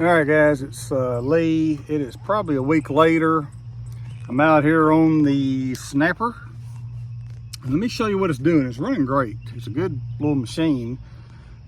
All right, guys, it's Lee. It is probably a week later. I'm out here on the snapper. And let me show you what it's doing. It's running great. It's a good little machine.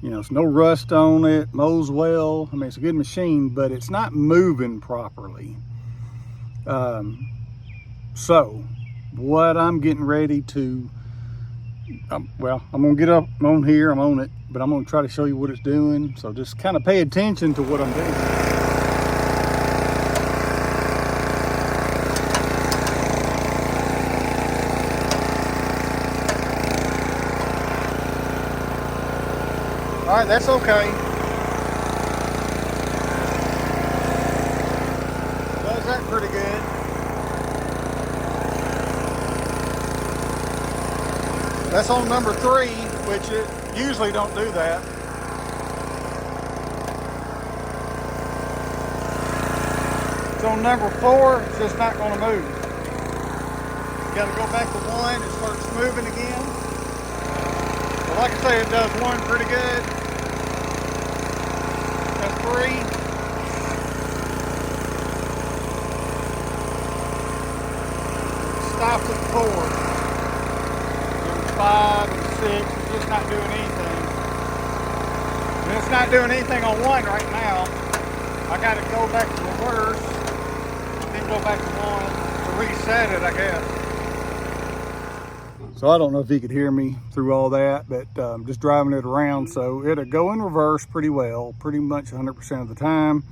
You know, it's no rust on it, mows well. I mean, it's a good machine, but it's not moving properly. So what I'm getting ready to, well, I'm gonna get up on here, I'm on it, but I'm gonna try to show you what it's doing. So just kind of pay attention to what I'm doing. All right, that's okay. Does that pretty good. That's on number 3, which it usually don't do that. It's on number 4, it's just not gonna move. You gotta go back to 1 and start moving again. But like I say, it does 1 pretty good. That's 3. Stops at 4. 5 and 6, it's just not doing anything. And it's not doing anything on 1 right now. I gotta go back to reverse, then go back to 1 to reset it, I guess. So I don't know if you could hear me through all that, but I'm just driving it around. So it'll go in reverse pretty well, pretty much 100% of the time.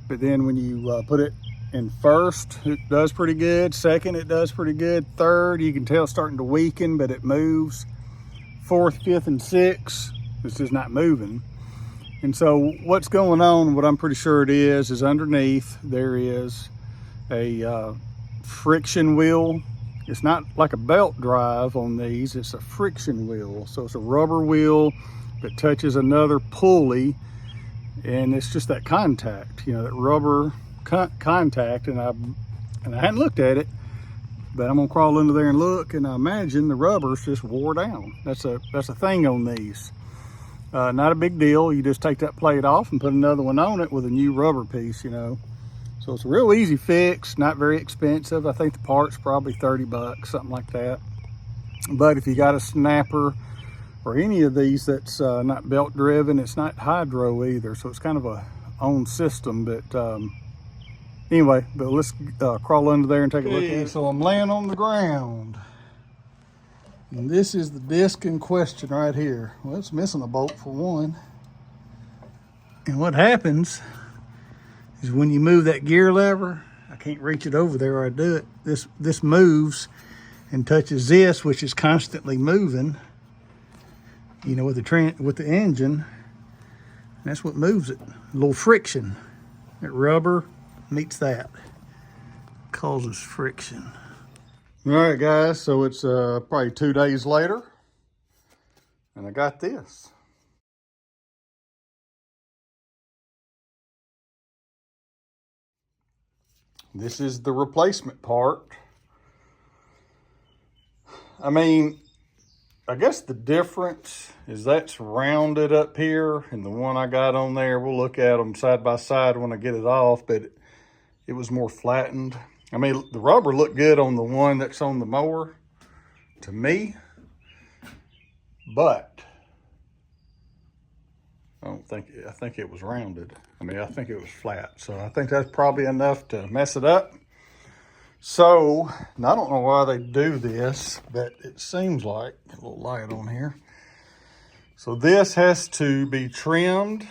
But then when you put it in first, it does pretty good. Second, it does pretty good. Third, you can tell it's starting to weaken, but it moves. Fourth, fifth, and sixth, it's just not moving. And so what's going on, what I'm pretty sure it is underneath there is a friction wheel. It's not like a belt drive on these, it's a friction wheel. So it's a rubber wheel that touches another pulley, and it's just that contact, you know, that rubber contact. And I hadn't looked at it, but I'm gonna crawl under there and look, and I imagine the rubber's just wore down. That's a thing on these. Not a big deal. You just take that plate off and put another one on it with a new rubber piece, you know. So it's a real easy fix, not very expensive. I think the part's probably 30 bucks, something like that. But if you got a snapper or any of these that's not belt driven, it's not hydro either, so it's kind of a own system. But anyway, but let's crawl under there and take a look at it. So I'm laying on the ground, and this is the disc in question right here. Well, it's missing a bolt for one. And what happens is when you move that gear lever, I can't reach it over there or I do it, this moves and touches this, which is constantly moving, you know, with the engine. And that's what moves it. A little friction. That rubber meets that, causes friction. All right, guys, so it's probably 2 days later, and I got this. This is the replacement part. I mean, I guess the difference is that's rounded up here, and the one I got on there, we'll look at them side by side when I get it off, but it was more flattened. I mean, the rubber looked good on the one that's on the mower to me, but I think it was rounded. I mean, I think it was flat. So I think that's probably enough to mess it up. So, and I don't know why they do this, but it seems like, a little light on here. So this has to be trimmed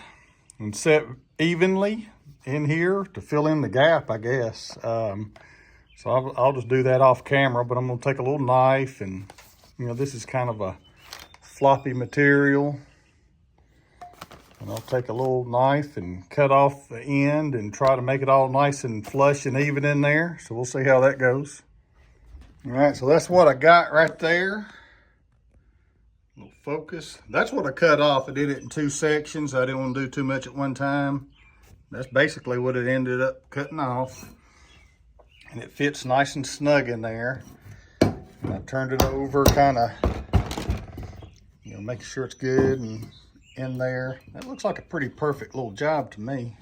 and set evenly in here to fill in the gap, I guess. So I'll just do that off camera, but I'm gonna take a little knife, and you know, this is kind of a floppy material. And I'll take a little knife and cut off the end and try to make it all nice and flush and even in there. So we'll see how that goes. All right, so that's what I got right there. A little focus. That's what I cut off. I did it in 2 sections. I didn't want to do too much at one time. That's basically what it ended up cutting off. And it fits nice and snug in there. And I turned it over, kind of, you know, making sure it's good and in there. That looks like a pretty perfect little job to me.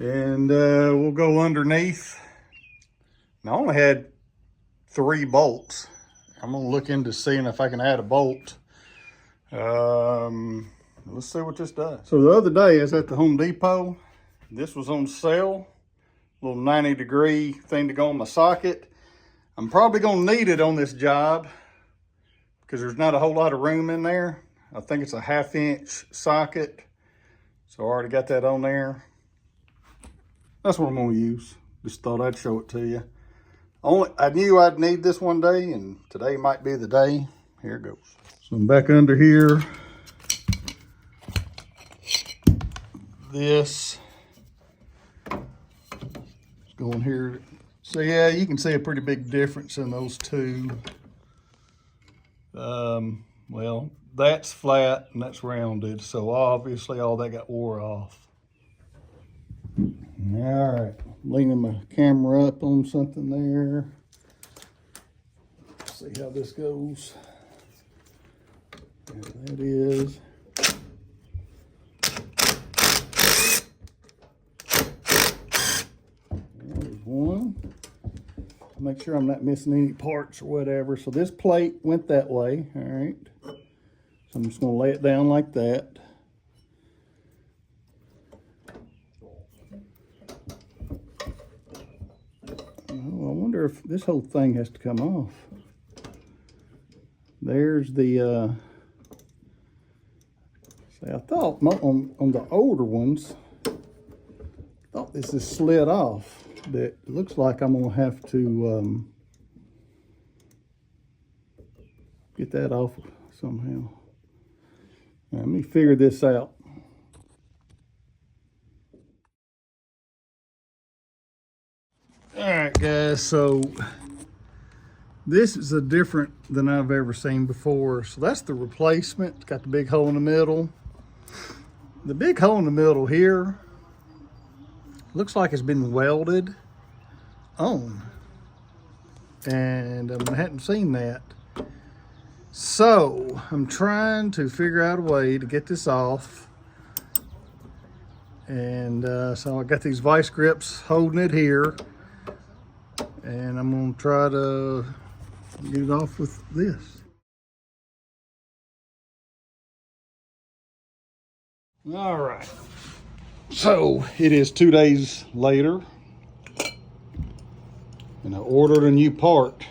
And we'll go underneath. Now, I only had 3 bolts. I'm gonna look into seeing if I can add a bolt. Let's see what this does. So the other day I was at the Home Depot. This was on sale. Little 90-degree thing to go on my socket. I'm probably gonna need it on this job because there's not a whole lot of room in there. I think it's a 1/2-inch socket. So I already got that on there. That's what I'm gonna use. Just thought I'd show it to you. I knew I'd need this one day, and today might be the day. Here it goes. So I'm back under here. This is going here. So yeah, you can see a pretty big difference in those two. Well, that's flat and that's rounded, so obviously all that got wore off. All right, leaning my camera up on something there. Let's see how this goes. There that is. There's one. Make sure I'm not missing any parts or whatever. So this plate went that way, all right. So I'm just gonna lay it down like that. Oh, I wonder if this whole thing has to come off. There's the, see, I thought on the older ones, I thought this is slid off. But it looks like I'm gonna have to get that off somehow. Let me figure this out. All right, guys, so this is a different than I've ever seen before. So that's the replacement. It's got the big hole in the middle. The big hole in the middle here looks like it's been welded on, and I hadn't seen that. So I'm trying to figure out a way to get this off. And so I got these vice grips holding it here, and I'm gonna try to get it off with this. All right, so it is 2 days later, and I ordered a new part.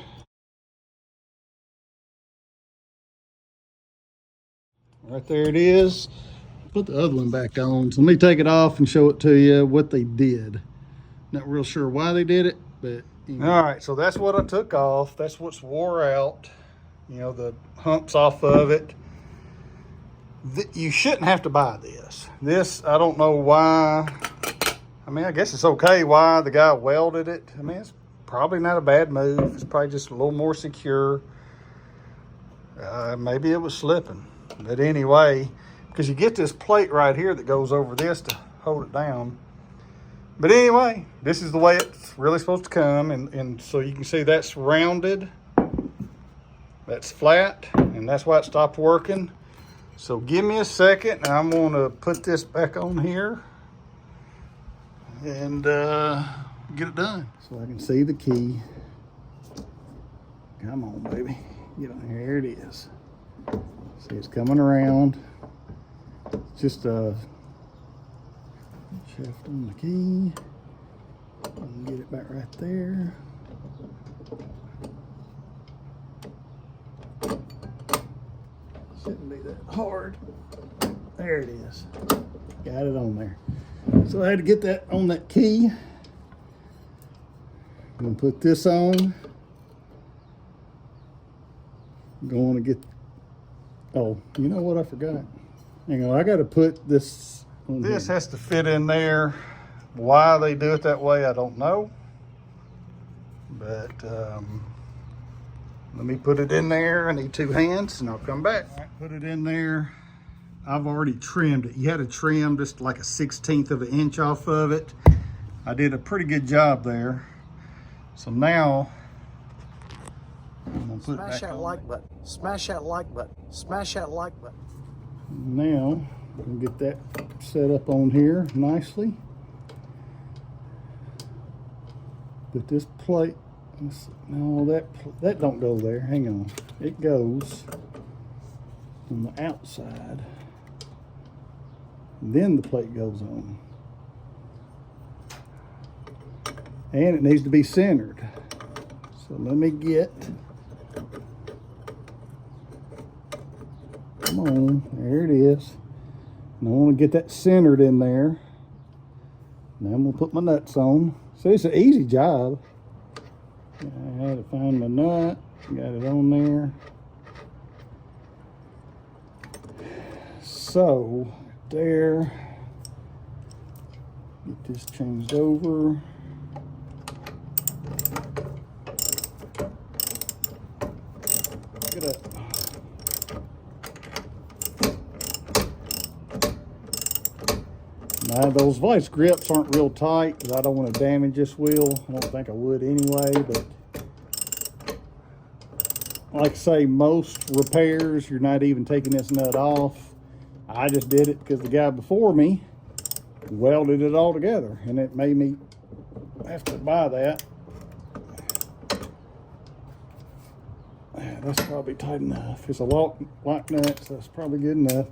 Right there it is. Put the other one back on. So let me take it off and show it to you what they did. Not real sure why they did it, but anyway. All right, so that's what I took off. That's what's wore out. You know, the humps off of it. You shouldn't have to buy this. This, I don't know why. I mean, I guess it's okay why the guy welded it. I mean, it's probably not a bad move. It's probably just a little more secure. Maybe it was slipping. But anyway, because you get this plate right here that goes over this to hold it down. But anyway, this is the way it's really supposed to come. And so you can see that's rounded. That's flat. And that's why it stopped working. So give me a second, and I'm going to put this back on here and get it done. So I can see the key. Come on, baby. Get on here. Here it is. See, it's coming around. It's just a shaft on the key. And get it back right there. Shouldn't be that hard. There it is. Got it on there. So I had to get that on that key. I'm gonna put this on. I'm going to get, oh, you know what I forgot? Hang on, I got to put this on. This has to fit in there. Why they do it that way, I don't know. But let me put it in there. I need 2 hands and I'll come back. All right, put it in there. I've already trimmed it. You had to trim just like a 1/16 of an inch off of it. I did a pretty good job there. So now, I'm gonna put smash that like button. Smash that like button. Smash that like button. Now, I'm gonna get that set up on here nicely. But this plate, no, that don't go there. Hang on. It goes on the outside. Then the plate goes on. And it needs to be centered. So let me get, come on, there it is. And I want to get that centered in there. Now I'm going to put my nuts on. So it's an easy job. I had to find my nut, got it on there. So, there. Get this changed over. Look at that. Now those vice grips aren't real tight because I don't want to damage this wheel. I don't think I would anyway, but like I say, most repairs, you're not even taking this nut off. I just did it because the guy before me welded it all together, and it made me have to buy that. That's probably tight enough. It's a lock nut, so that's probably good enough.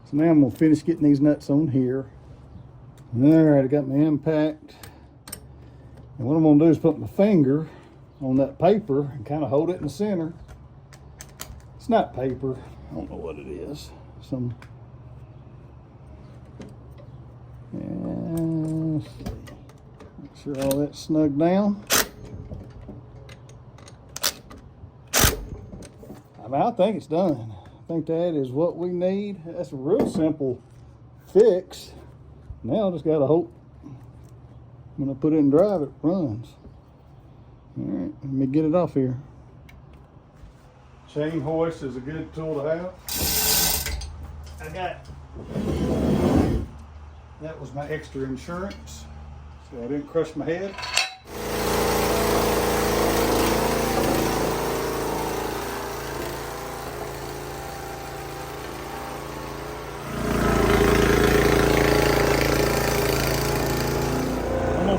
So now I'm going to finish getting these nuts on here. All right, I got my impact. And what I'm going to do is put my finger on that paper and kind of hold it in the center. It's not paper. I don't know what it is. Some, and let's see. Make sure all that's snug down. I think it's done. I think that is what we need. That's a real simple fix. Now I just gotta hope when I put it in drive it runs. All right, let me get it off here. Chain hoist is a good tool to have. I got, that was my extra insurance, so I didn't crush my head.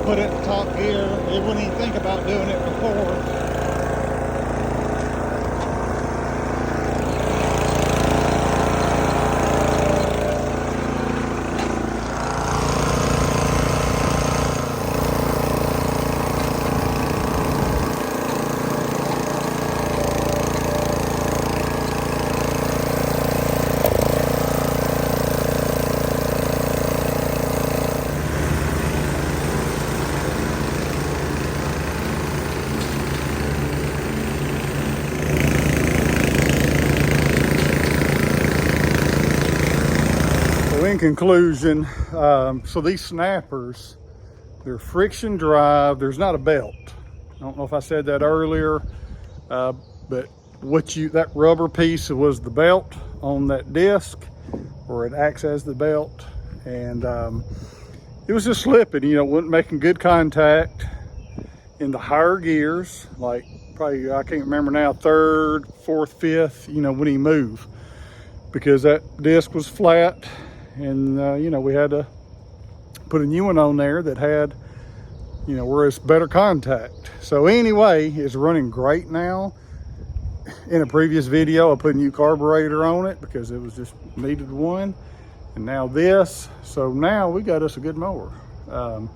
Put it in top gear. It wouldn't even think about doing it before. In conclusion, so these snappers, they're friction drive. There's not a belt. I don't know if I said that earlier, but that rubber piece was the belt on that disc, or it acts as the belt, and it was just slipping. You know, wasn't making good contact in the higher gears, like probably, I can't remember now, third, fourth, fifth. You know, when he moved, because that disc was flat. And you know, we had to put a new one on there that had, you know, where it's better contact. So anyway, it's running great now. In a previous video, I put a new carburetor on it because it was just needed one. And now this, so now we got us a good mower. All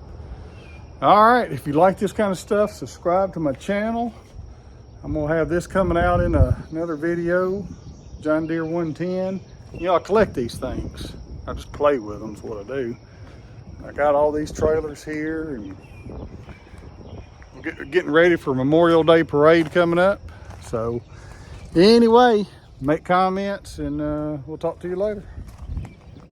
right, if you like this kind of stuff, subscribe to my channel. I'm gonna have this coming out in another video, John Deere 110. You know, I collect these things. I just play with them is what I do. I got all these trailers here, and we're getting ready for Memorial Day parade coming up. So anyway, make comments, and we'll talk to you later.